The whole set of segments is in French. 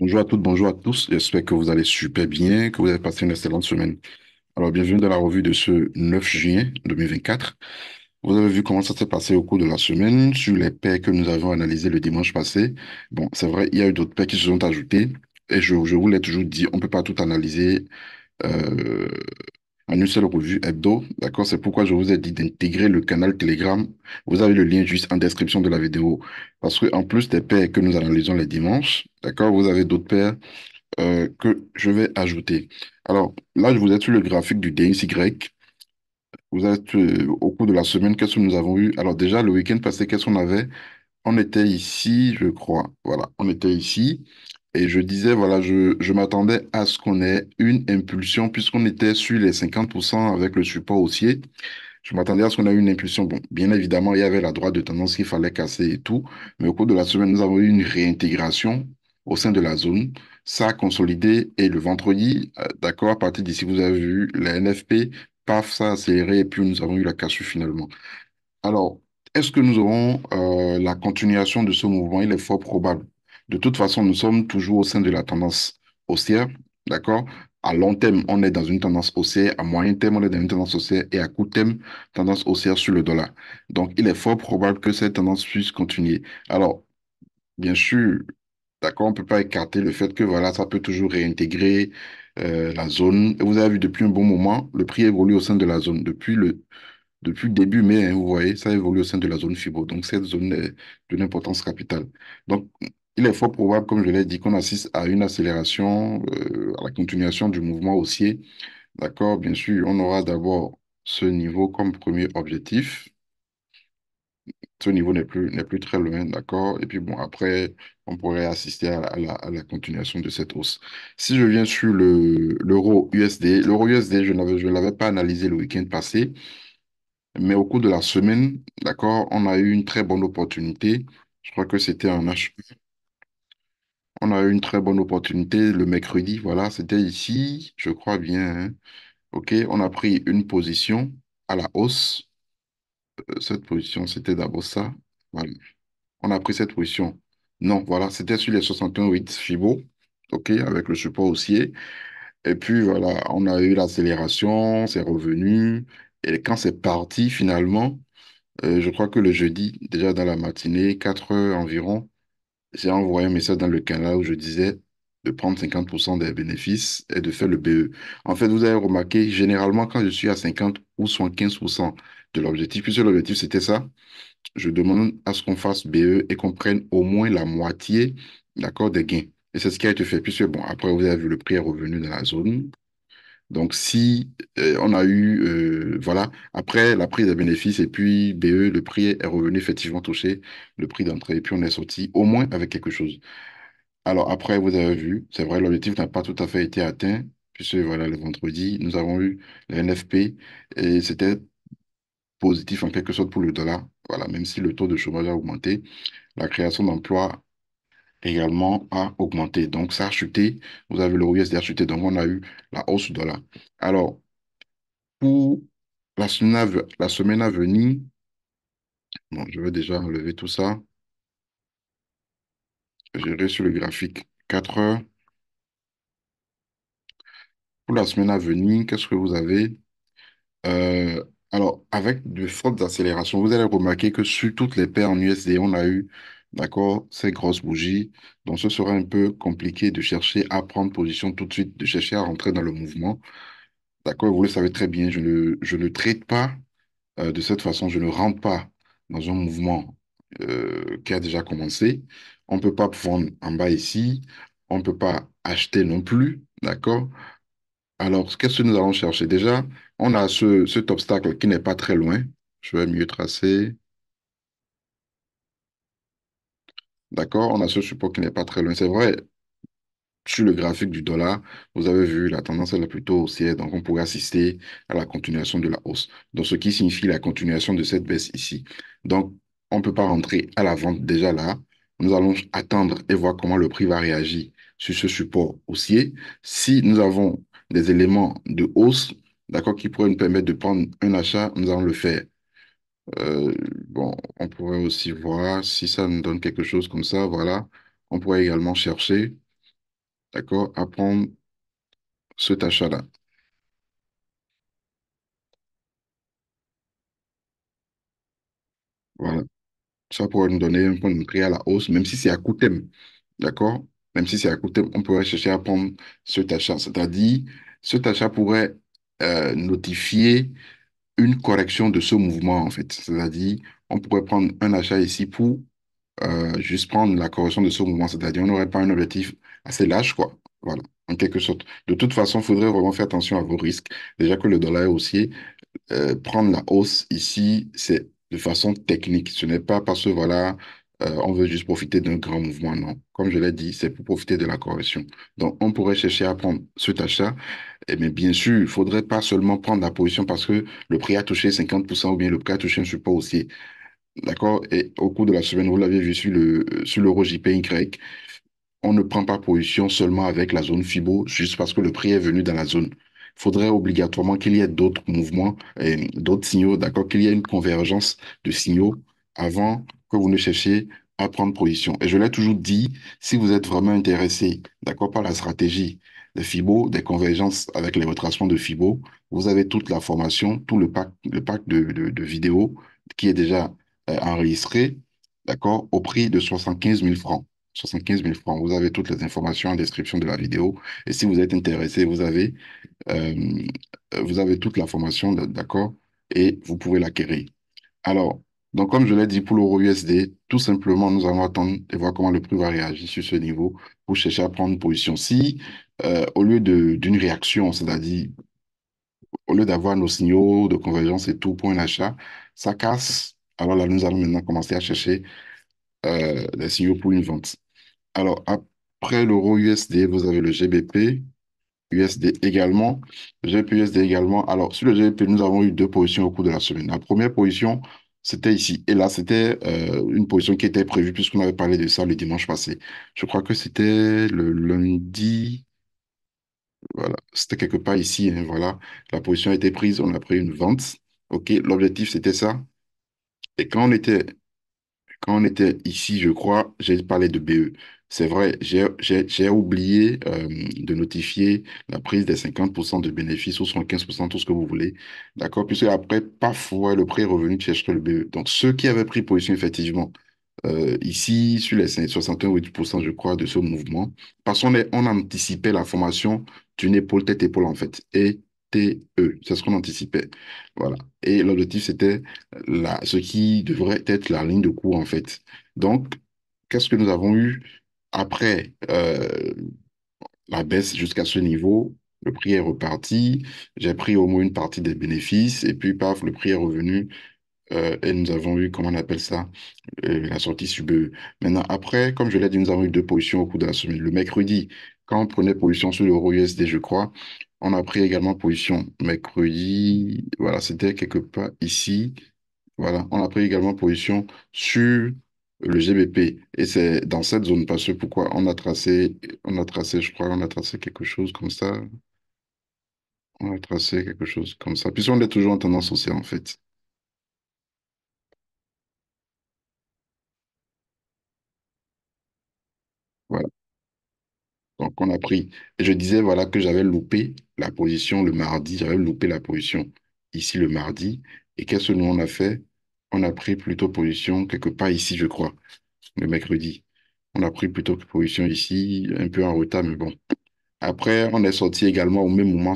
Bonjour à toutes, bonjour à tous. J'espère que vous allez super bien, que vous avez passé une excellente semaine. Alors, bienvenue dans la revue de ce 9 juin 2024. Vous avez vu comment ça s'est passé au cours de la semaine sur les paires que nous avons analysées le dimanche passé. Bon, c'est vrai, il y a eu d'autres paires qui se sont ajoutées. Et je vous l'ai toujours dit, on ne peut pas tout analyser euh, en une seule revue hebdo. D'accord? C'est pourquoi je vous ai dit d'intégrer le canal Telegram. Vous avez le lien juste en description de la vidéo. Parce que en plus des paires que nous analysons les dimanches, d'accord, vous avez d'autres paires que je vais ajouter. Alors, là, je vous ai sur le graphique du DXY. Vous êtes au cours de la semaine, qu'est-ce que nous avons eu? Alors déjà, le week-end passé, qu'est-ce qu'on avait? On était ici, je crois. Voilà, on était ici. Et je disais, voilà, je m'attendais à ce qu'on ait une impulsion, puisqu'on était sur les 50% avec le support haussier. Je m'attendais à ce qu'on ait une impulsion. Bon, bien évidemment, il y avait la droite de tendance qu'il fallait casser et tout. Mais au cours de la semaine, nous avons eu une réintégration au sein de la zone. Ça a consolidé. Et le vendredi, d'accord, à partir d'ici, vous avez vu la NFP, paf, ça a accéléré. Et puis, nous avons eu la cassure finalement. Alors, est-ce que nous aurons la continuation de ce mouvement? Il est fort probable. De toute façon, nous sommes toujours au sein de la tendance haussière, d'accord? À long terme, on est dans une tendance haussière, à moyen terme, on est dans une tendance haussière et à court terme, tendance haussière sur le dollar. Donc, il est fort probable que cette tendance puisse continuer. Alors, bien sûr, d'accord, on ne peut pas écarter le fait que voilà, ça peut toujours réintégrer la zone. Et vous avez vu depuis un bon moment, le prix évolue au sein de la zone. Depuis le début mai, hein, vous voyez, ça évolue au sein de la zone FIBO. Donc, cette zone est d'une importance capitale. Donc, il est fort probable, comme je l'ai dit, qu'on assiste à une accélération, à la continuation du mouvement haussier. D'accord, bien sûr, on aura d'abord ce niveau comme premier objectif. Ce niveau n'est plus très loin, d'accord? Et puis, bon, après, on pourrait assister à la continuation de cette hausse. Si je viens sur l'euro USD, je ne l'avais pas analysé le week-end passé. Mais au cours de la semaine, d'accord, on a eu une très bonne opportunité. Je crois que c'était un achat. On a eu une très bonne opportunité le mercredi. Voilà, c'était ici, je crois bien, hein. OK, on a pris une position à la hausse. Cette position, c'était d'abord ça. Voilà. On a pris cette position. Non, voilà, c'était sur les 61,8 Fibo. OK, avec le support haussier. Et puis voilà, on a eu l'accélération, c'est revenu. Et quand c'est parti finalement, je crois que le jeudi, déjà dans la matinée, 4 heures environ, j'ai envoyé un message dans le canal où je disais de prendre 50% des bénéfices et de faire le BE. En fait, vous avez remarqué, généralement, quand je suis à 50 ou 75% de l'objectif, puisque l'objectif c'était ça, je demande à ce qu'on fasse BE et qu'on prenne au moins la moitié, d'accord, des gains. Et c'est ce qui a été fait, puisque bon, après, vous avez vu, le prix est revenu dans la zone. Donc, si on a eu, voilà, après la prise des bénéfices et puis BE, le prix est revenu effectivement toucher le prix d'entrée et puis on est sorti au moins avec quelque chose. Alors, après, vous avez vu, c'est vrai, l'objectif n'a pas tout à fait été atteint, puisque voilà, le vendredi, nous avons eu le NFP et c'était positif en quelque sorte pour le dollar. Voilà, même si le taux de chômage a augmenté, la création d'emplois également a augmenté. Donc, ça a chuté. Vous avez le USD a chuté. Donc, on a eu la hausse du dollar. Alors, pour la semaine à venir, bon, je vais déjà enlever tout ça. J'irai sur le graphique 4 heures. Pour la semaine à venir, qu'est-ce que vous avez? Alors, avec de fortes accélérations, vous allez remarquer que sur toutes les paires en USD, on a eu, d'accord, ces grosses bougies. Donc, ce sera un peu compliqué de chercher à prendre position tout de suite, de chercher à rentrer dans le mouvement. D'accord, vous le savez très bien, je ne trade pas de cette façon, je ne rentre pas dans un mouvement qui a déjà commencé. On ne peut pas vendre en bas ici. On ne peut pas acheter non plus. D'accord? Alors, qu'est-ce que nous allons chercher? Déjà, on a cet obstacle qui n'est pas très loin. Je vais mieux tracer. D'accord? On a ce support qui n'est pas très loin. C'est vrai, sur le graphique du dollar, vous avez vu, la tendance elle est plutôt haussière, donc on pourrait assister à la continuation de la hausse. Donc, ce qui signifie la continuation de cette baisse ici. Donc, on ne peut pas rentrer à la vente déjà là. Nous allons attendre et voir comment le prix va réagir sur ce support haussier. Si nous avons des éléments de hausse, d'accord, qui pourraient nous permettre de prendre un achat, nous allons le faire. Euh, bon, on pourrait aussi voir si ça nous donne quelque chose comme ça, voilà. On pourrait également chercher. d'accord, à prendre cet achat-là. Voilà. Ça pourrait nous donner un point d'entrée à la hausse, même si c'est à court terme. D'accord? Même si c'est à court terme, on pourrait chercher à prendre cet achat. C'est-à-dire, cet achat pourrait notifier une correction de ce mouvement, en fait. C'est-à-dire, on pourrait prendre un achat ici pour juste prendre la correction de ce mouvement. C'est-à-dire, on n'aurait pas un objectif assez large, quoi. Voilà, en quelque sorte. De toute façon, il faudrait vraiment faire attention à vos risques. Déjà que le dollar est haussier, prendre la hausse ici, c'est de façon technique. Ce n'est pas parce que, voilà, on veut juste profiter d'un grand mouvement, non. Comme je l'ai dit, c'est pour profiter de la correction. Donc, on pourrait chercher à prendre cet achat. Mais bien sûr, il ne faudrait pas seulement prendre la position parce que le prix a touché 50% ou bien le prix a touché un support haussier. D'accord? Et au cours de la semaine, vous l'avez vu sur l'euro JPY, on ne prend pas position seulement avec la zone FIBO, juste parce que le prix est venu dans la zone. Il faudrait obligatoirement qu'il y ait d'autres mouvements et d'autres signaux, d'accord, qu'il y ait une convergence de signaux avant que vous ne cherchiez à prendre position. Et je l'ai toujours dit, si vous êtes vraiment intéressé, d'accord, par la stratégie des FIBO, des convergences avec les retracements de FIBO, vous avez toute la formation, tout le pack de vidéos qui est déjà enregistré, d'accord, au prix de 75 000 francs. 75 000 francs. Vous avez toutes les informations en description de la vidéo. Et si vous êtes intéressé, euh, vous avez toute l'information, d'accord, et vous pouvez l'acquérir. Alors, donc comme je l'ai dit pour l'euro USD, tout simplement, nous allons attendre et voir comment le prix va réagir sur ce niveau pour chercher à prendre position. Si, au lieu d'une réaction, c'est-à-dire, au lieu d'avoir nos signaux de convergence et tout pour un achat, ça casse, alors là, nous allons maintenant commencer à chercher les signaux pour une vente. Alors, après l'euro USD, vous avez le GBP USD également. Le GBP USD également. Alors, sur le GBP, nous avons eu deux positions au cours de la semaine. La première position, c'était ici. Et là, c'était une position qui était prévue puisqu'on avait parlé de ça le dimanche passé. Je crois que c'était le lundi. Voilà, c'était quelque part ici, hein, voilà. La position a été prise, on a pris une vente. OK, l'objectif, c'était ça. Et quand on était ici, je crois, j'ai parlé de BE. C'est vrai, j'ai oublié de notifier la prise des 50% de bénéfices ou 75%, tout ce que vous voulez. D'accord? Puisque après, parfois, le prix est revenu chercher le BE. Donc, ceux qui avaient pris position, effectivement, ici, sur les 68%, je crois, de ce mouvement, parce on anticipait la formation d'une épaule tête-épaule, en fait. Et TE, c'est ce qu'on anticipait. Voilà. Et l'objectif, c'était ce qui devrait être la ligne de cours, en fait. Donc, qu'est-ce que nous avons eu après la baisse jusqu'à ce niveau? Le prix est reparti, j'ai pris au moins une partie des bénéfices, et puis, paf, le prix est revenu, et nous avons eu, comment on appelle ça, la sortie sub E. Maintenant, après, comme je l'ai dit, nous avons eu deux positions au cours de la semaine. Le mercredi, quand on prenait position sur l'euro USD, je crois, on a pris également position mercredi, voilà, c'était quelque part ici. Voilà, on a pris également position sur le GBP. Et c'est dans cette zone, parce que pourquoi je crois, on a tracé quelque chose comme ça. On a tracé quelque chose comme ça. Puisqu'on est toujours en tendance haussière, en fait. Voilà. Donc, on a pris. Et je disais, voilà, que j'avais loupé la position le mardi. J'avais loupé la position ici le mardi. Et qu'est-ce que nous, on a fait? On a pris plutôt position quelque part ici, je crois, le mercredi. On a pris plutôt position ici, un peu en retard, mais bon. Après, on est sorti également au même moment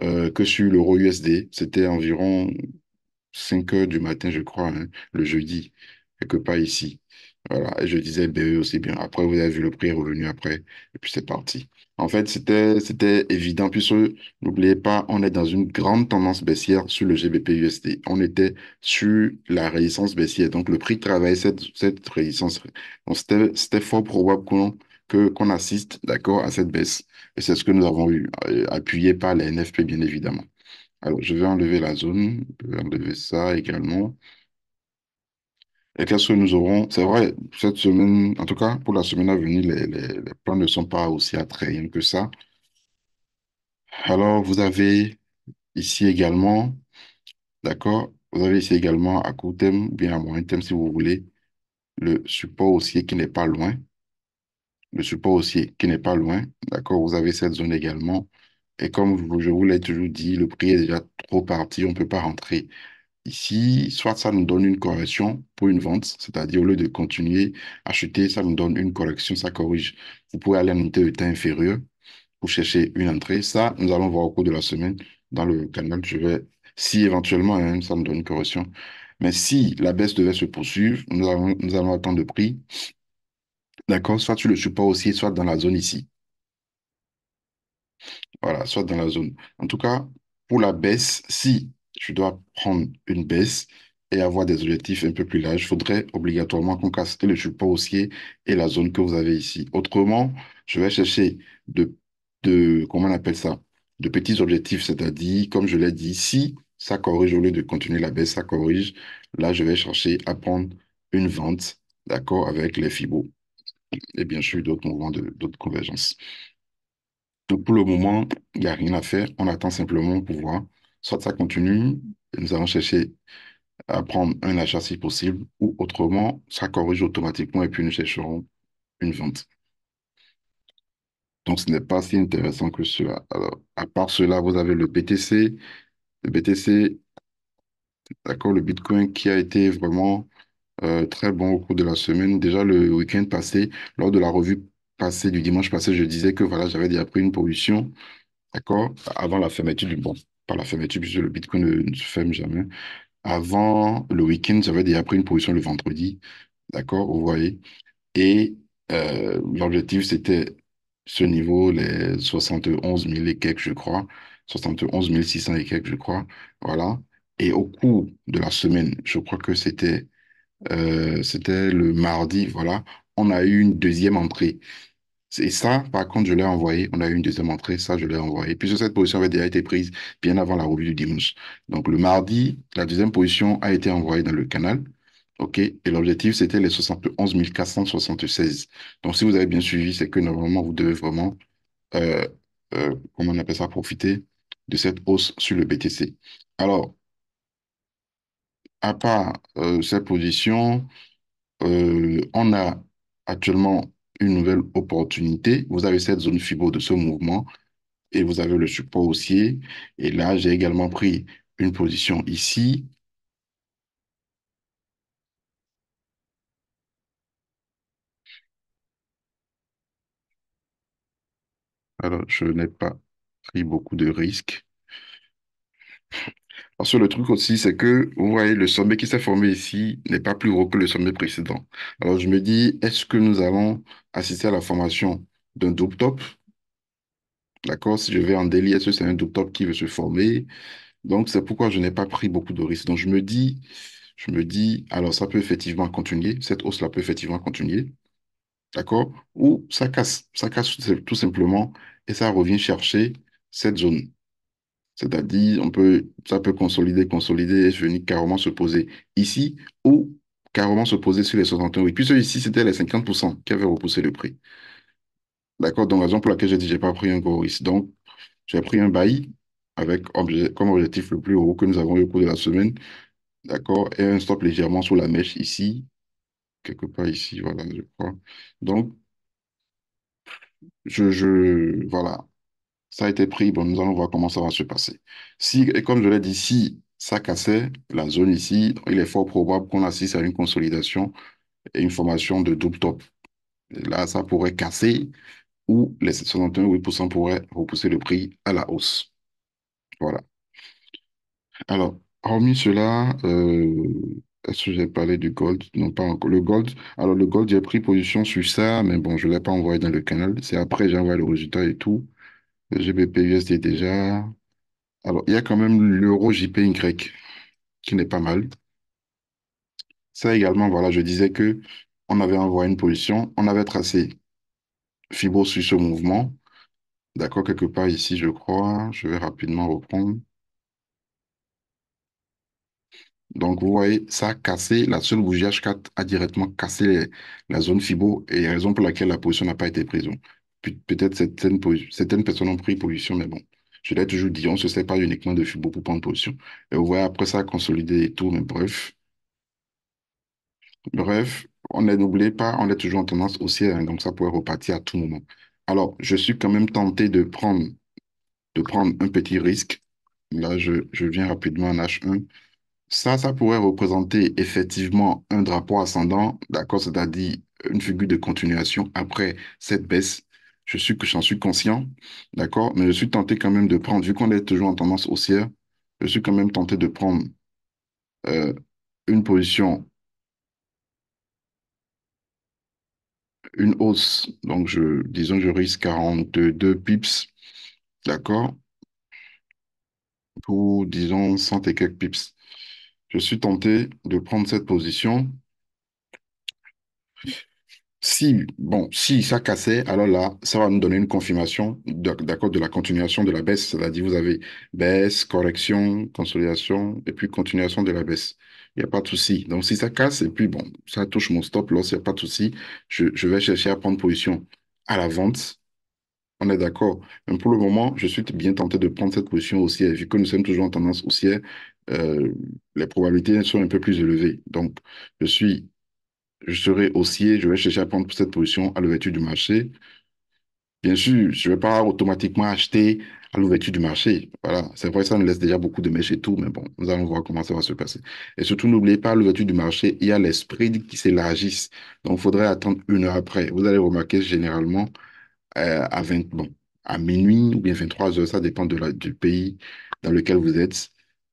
que sur l'euro USD. C'était environ 5 heures du matin, je crois, hein, le jeudi, quelque part ici. Voilà, et je disais BE aussi bien. Après, vous avez vu le prix est revenu après, et puis c'est parti. En fait, c'était évident, puisque n'oubliez pas, on est dans une grande tendance baissière sur le GBP USD. On était sur la résistance baissière, donc le prix travaillait cette résistance. Donc, c'était fort probable qu'on assiste, d'accord, à cette baisse. Et c'est ce que nous avons eu, appuyé par les NFP, bien évidemment. Alors, je vais enlever la zone, je vais enlever ça également. Et qu'est-ce que nous aurons? C'est vrai, cette semaine, en tout cas pour la semaine à venir, les plans ne sont pas aussi attrayants que ça. Alors, vous avez ici également, d'accord? Vous avez ici également à court terme, bien à moyen terme si vous voulez, le support haussier qui n'est pas loin, le support haussier qui n'est pas loin. D'accord, vous avez cette zone également. Et comme je vous l'ai toujours dit, le prix est déjà trop parti, on ne peut pas rentrer. Ici, soit ça nous donne une correction pour une vente, c'est-à-dire au lieu de continuer à acheter, ça nous donne une correction, ça corrige. Vous pouvez aller en unité de temps inférieur pour chercher une entrée. Ça, nous allons voir au cours de la semaine dans le canal. Si éventuellement ça nous donne une correction. Mais si la baisse devait se poursuivre, nous allons attendre le prix. D'accord, soit sur le support aussi, soit dans la zone ici. Voilà, soit dans la zone. En tout cas, pour la baisse, si je dois prendre une baisse et avoir des objectifs un peu plus larges, il faudrait obligatoirement qu'on casse et le support haussier et la zone que vous avez ici. Autrement, je vais chercher comment on appelle ça, de petits objectifs, c'est-à-dire, comme je l'ai dit, si ça corrige au lieu de continuer la baisse, ça corrige, là, je vais chercher à prendre une vente, d'accord, avec les Fibos et bien sûr d'autres mouvements d'autres convergences. Donc pour le moment, il n'y a rien à faire. On attend simplement pour voir. Soit ça continue, et nous allons chercher à prendre un achat si possible, ou autrement, ça corrige automatiquement et puis nous chercherons une vente. Donc ce n'est pas si intéressant que cela. Alors, à part cela, vous avez le BTC. Le BTC, d'accord, le Bitcoin qui a été vraiment très bon au cours de la semaine. Déjà le week-end passé, lors de la revue passée du dimanche passé, je disais que voilà, j'avais déjà pris une position. D'accord? Avant la fermeture bon, pas la fermeture, puisque le Bitcoin ne se ferme jamais. Avant le week-end, j'avais déjà pris une position le vendredi. D'accord? Vous voyez? Et l'objectif, c'était ce niveau, les 71 000 et quelques, je crois. 71 600 et quelques, je crois. Voilà. Et au cours de la semaine, je crois que c'était le mardi, voilà, on a eu une deuxième entrée. Et ça, par contre, je l'ai envoyé. On a eu une deuxième entrée, ça, je l'ai envoyé. Puisque cette position avait déjà été prise bien avant la revue du dimanche. Donc, le mardi, la deuxième position a été envoyée dans le canal. OK? Et l'objectif, c'était les 71 476. Donc, si vous avez bien suivi, c'est que normalement, vous devez vraiment, euh, comment on appelle ça, profiter de cette hausse sur le BTC. Alors, à part cette position, on a actuellement une nouvelle opportunité. Vous avez cette zone FIBO de ce mouvement et vous avez le support haussier. Et là, j'ai également pris une position ici. Alors, je n'ai pas pris beaucoup de risques. Parce que le truc aussi, c'est que, vous voyez, le sommet qui s'est formé ici n'est pas plus gros que le sommet précédent. Alors, je me dis, est-ce que nous allons assister à la formation d'un double top? D'accord? Si je vais en daily, est-ce que c'est un double top qui veut se former? Donc, c'est pourquoi je n'ai pas pris beaucoup de risques. Donc, je me dis, alors ça peut effectivement continuer, cette hausse-là peut effectivement continuer, d'accord? Ou ça casse tout simplement et ça revient chercher cette zone. C'est-à-dire, ça peut consolider et venir carrément se poser ici ou carrément se poser sur les 61. Oui, puisque ici, c'était les 50% qui avaient repoussé le prix. D'accord? Donc, la raison pour laquelle j'ai dit, j'ai pas pris un gros risque. Donc, j'ai pris un buy avec comme objectif le plus haut que nous avons eu au cours de la semaine. D'accord? Et un stop légèrement sous la mèche ici, quelque part ici, voilà, je crois. Donc, voilà, ça a été pris. Bon, nous allons voir comment ça va se passer. Si, et comme je l'ai dit, si ça cassait la zone ici, il est fort probable qu'on assiste à une consolidation et une formation de double top. Et là, ça pourrait casser ou les 71,8% pourraient repousser le prix à la hausse. Voilà. Alors, hormis cela, est-ce que j'ai parlé du gold? Non, pas encore. Le gold, alors le gold, j'ai pris position sur ça, mais bon, je ne l'ai pas envoyé dans le canal. C'est après, j'ai envoyé le résultat et tout. Le GBP USD déjà. Alors, il y a quand même l'euro JPY qui n'est pas mal. Ça également, voilà, je disais que on avait envoyé une position, on avait tracé Fibo sur ce mouvement. D'accord, quelque part ici, je crois. Je vais rapidement reprendre. Donc, vous voyez, ça a cassé, la seule bougie H4 a directement cassé la zone FIBO et raison pour laquelle la position n'a pas été prise. Donc, peut-être certaines personnes ont pris position, mais bon, je l'ai toujours dit, on ne se sert pas uniquement de FIBO pour prendre position. Et vous voyez, après ça a consolidé et tout, mais bref. Bref. N'oubliez pas, on est toujours en tendance haussière, hein, donc ça pourrait repartir à tout moment. Alors, je suis quand même tenté de prendre un petit risque. Là, je viens rapidement en H1. Ça pourrait représenter effectivement un drapeau ascendant, d'accord, c'est-à-dire une figure de continuation après cette baisse. J'en suis conscient, d'accord, mais je suis tenté quand même de prendre, vu qu'on est toujours en tendance haussière, je suis quand même tenté de prendre euh, une position, une hausse. Donc, disons, je risque 42 pips, d'accord, pour, disons, 100 et quelques pips. Je suis tenté de prendre cette position. Si, bon, si ça cassait, alors là, ça va nous donner une confirmation, d'accord, de la continuation de la baisse. C'est-à-dire, vous avez baisse, correction, consolidation, et puis continuation de la baisse. Il n'y a pas de souci. Donc, si ça casse, et puis bon, ça touche mon stop loss, il n'y a pas de souci. Je vais chercher à prendre position à la vente. On est d'accord. Mais pour le moment, je suis bien tenté de prendre cette position haussière. Vu que nous sommes toujours en tendance haussière, euh, les probabilités sont un peu plus élevées. Donc, je suis je serai haussier, je vais chercher à prendre cette position à l'ouverture du marché. Bien sûr, je ne vais pas automatiquement acheter à l'ouverture du marché. Voilà, c'est vrai, ça nous laisse déjà beaucoup de mèches et tout, mais bon, nous allons voir comment ça va se passer. Et surtout, n'oubliez pas, à l'ouverture du marché, il y a les spreads qui s'élargissent. Donc, il faudrait attendre une heure après. Vous allez remarquer généralement à 20, bon, à minuit ou bien 23 heures, ça dépend du pays dans lequel vous êtes,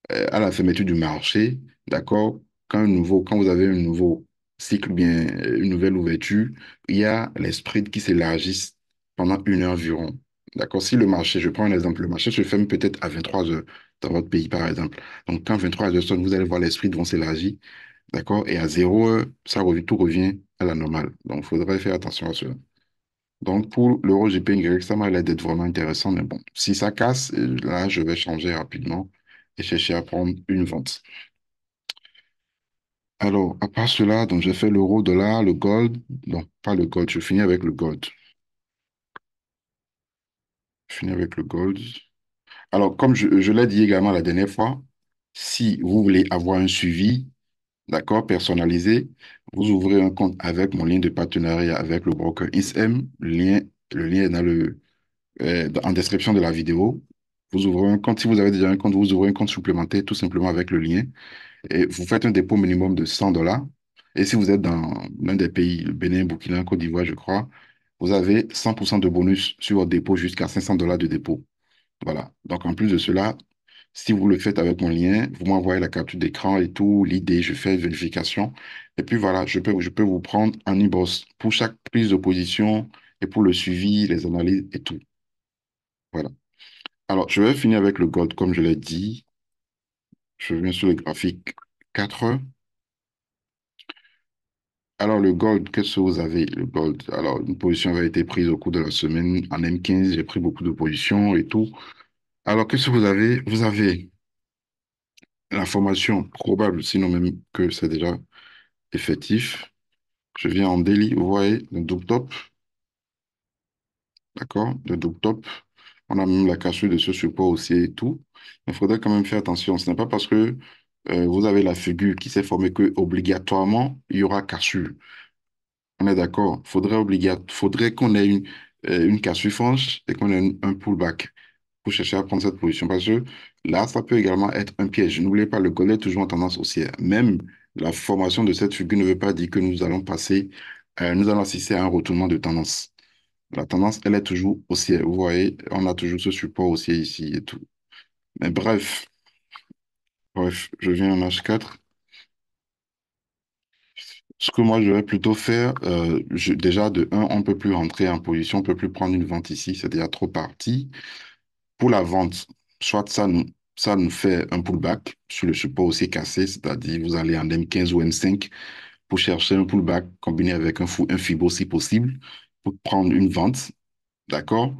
à la fermeture du marché, d'accord, quand vous avez un nouveau cycle, ou bien une nouvelle ouverture, il y a les spreads qui s'élargissent pendant une heure environ. D'accord, si le marché, je prends un exemple, le marché se ferme peut-être à 23 heures dans votre pays, par exemple. Donc, quand 23 heures sonne, vous allez voir les spreads vont s'élargir, d'accord, et à 0 heure, tout revient à la normale. Donc, il faudrait faire attention à cela. Donc, pour l'euro GPY, ça m'a l'air d'être vraiment intéressant, mais bon, si ça casse, là, je vais changer rapidement et chercher à prendre une vente. Alors, à part cela, donc j'ai fait l'euro, dollar, le gold. Non, pas le gold, je finis avec le gold. Je finis avec le gold. Alors, comme je l'ai dit également la dernière fois, si vous voulez avoir un suivi, d'accord, personnalisé, vous ouvrez un compte avec mon lien de partenariat avec le broker ISM. Le lien est en description de la vidéo. Vous ouvrez un compte. Si vous avez déjà un compte, vous ouvrez un compte supplémentaire tout simplement avec le lien. Et vous faites un dépôt minimum de 100 dollars. Et si vous êtes dans l'un des pays, le Bénin, Burkina, Côte d'Ivoire, je crois, vous avez 100% de bonus sur votre dépôt jusqu'à 500 dollars de dépôt. Voilà. Donc, en plus de cela, si vous le faites avec mon lien, vous m'envoyez la capture d'écran et tout, l'idée, je fais vérification. Et puis voilà, je peux vous prendre en e-boss pour chaque prise de position et pour le suivi, les analyses et tout. Voilà. Alors, je vais finir avec le gold, comme je l'ai dit. Je viens sur le graphique 4. Alors, le gold, qu'est-ce que vous avez? Le gold, alors, une position avait été prise au cours de la semaine. En M15, j'ai pris beaucoup de positions et tout. Alors, qu'est-ce que vous avez? Vous avez la formation probable, sinon même que c'est déjà effectif. Je viens en daily, vous voyez, le double top, d'accord? Le double top. On a même la cassure de ce support aussi et tout. Il faudrait quand même faire attention. Ce n'est pas parce que vous avez la figure qui s'est formée que obligatoirement il y aura cassure. On est d'accord. Faudrait qu'on ait une cassure franche et qu'on ait un pullback pour chercher à prendre cette position. Parce que là, ça peut également être un piège. N'oubliez pas, le gold est toujours en tendance haussière. Même la formation de cette figure ne veut pas dire que nous allons assister à un retournement de tendance. La tendance, elle est toujours haussière. Vous voyez, on a toujours ce support haussier ici et tout. Mais bref, je viens en H4. Ce que moi, je vais plutôt faire, déjà, de un, on ne peut plus rentrer en position, on ne peut plus prendre une vente ici, c'est déjà trop parti. Pour la vente, soit ça nous fait un pullback sur le support aussi cassé, c'est-à-dire vous allez en M15 ou M5 pour chercher un pullback combiné avec un Fibo si possible, pour prendre une vente, d'accord?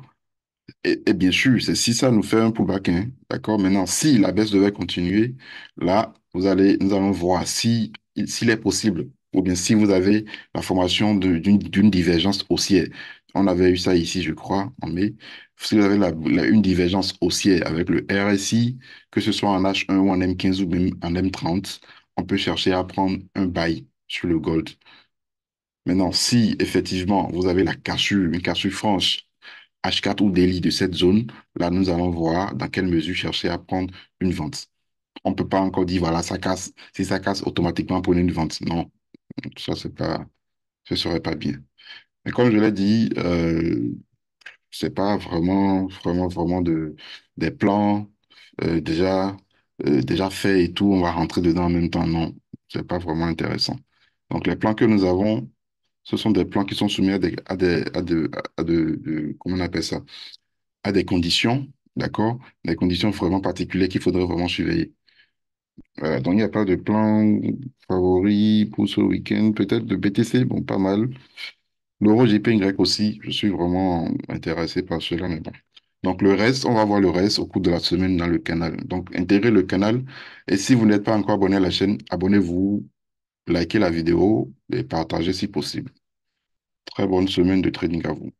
Et bien sûr, c'est si ça nous fait un pullback, hein, d'accord? Maintenant, si la baisse devait continuer, là, nous allons voir s'il est possible, ou bien si vous avez la formation d'une divergence haussière. On avait eu ça ici, je crois, en mai. Si vous avez une divergence haussière avec le RSI, que ce soit en H1 ou en M15 ou même en M30, on peut chercher à prendre un buy sur le gold. Maintenant, si effectivement vous avez la cassure, une cassure franche H4 ou délit de cette zone, là, nous allons voir dans quelle mesure chercher à prendre une vente. On ne peut pas encore dire, voilà, ça casse. Si ça casse, automatiquement prenez une vente. Non, ça, c'est pas, ce serait pas bien. Mais comme je l'ai dit, c'est pas vraiment des plans déjà, déjà faits et tout. On va rentrer dedans en même temps. Non, c'est pas vraiment intéressant. Donc, les plans que nous avons, ce sont des plans qui sont soumis comment on appelle ça? À des conditions, d'accord? Des conditions vraiment particulières qu'il faudrait vraiment surveiller. Voilà, donc il n'y a pas de plan favori pour ce week-end. Peut-être le BTC, bon, pas mal. L'Euro GPY aussi, je suis vraiment intéressé par cela, mais bon. Donc le reste, on va voir le reste au cours de la semaine dans le canal. Donc intégrez le canal et si vous n'êtes pas encore abonné à la chaîne, abonnez-vous, likez la vidéo et partagez si possible. Très bonne semaine de trading à vous.